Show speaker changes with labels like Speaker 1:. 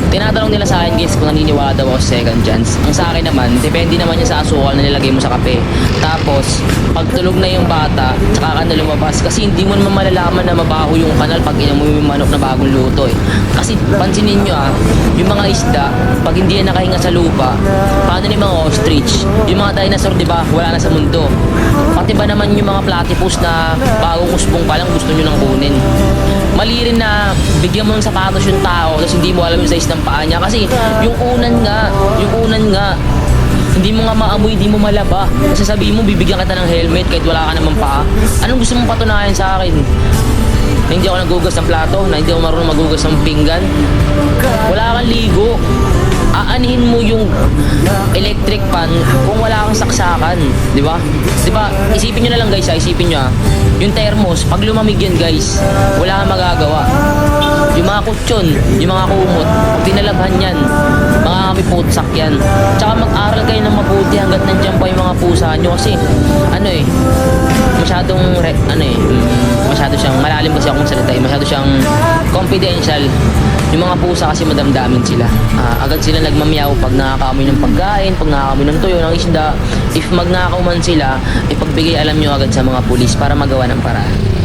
Speaker 1: Tinatanong nila sa akin guys kung naniniwala daw ako sa second chance. Ang sa akin naman, depende naman yan sa asukal na nilagay mo sa kape. Tapos, pag tulog na yung bata, tsaka ka na lumabas. Kasi hindi mo naman malalaman na mabaho yung kanal pag mo yung manok na bagong luto eh. Kasi pansinin nyo yung mga isda, pag hindi yan nakahinga sa lupa, paano yung mga ostrich? Yung mga dinosaur, di ba, wala na sa mundo. Pati ba naman yung mga platypus na bagong usbong pa lang gusto nyo nang kunin. Mali rin na bigyan mo ng sapatos yung tao tapos hindi mo alam yung size ng paa niya kasi yung unan nga hindi mo nga maamoy, hindi mo malaba kasi sabihin mo bibigyan kita ng helmet kahit wala ka namang paa. Anong gusto mong patunayan sa akin? Na hindi ako nagugas ng plato, na hindi ako marunong magugas ng pinggan, wala kang ligo, aanihin mo yung electric pan kung wala kang saksakan, di ba? Di ba? Isipin nyo na lang guys, isipin nyo yung thermos, pag lumamig yan guys, wala kang magagawa. Yung mga kutsyon, yung mga kumot, pag tinalabhan yan, mga putsak yan. Tsaka mag-aral kayo ng mabuti hanggat nandiyan pa yung mga pusa nyo kasi masyado siyang malalim kasi akong salita masyado siyang confidential. Yung mga pusa kasi madamdamin sila, agad sila nagmamiyaw pag nakakaamoy ng pagkain, pag nakakaamoy ng tuyo, ng isda. If magnakaw man sila, ipagbigay alam nyo agad sa mga pulis para magawa ng paraan.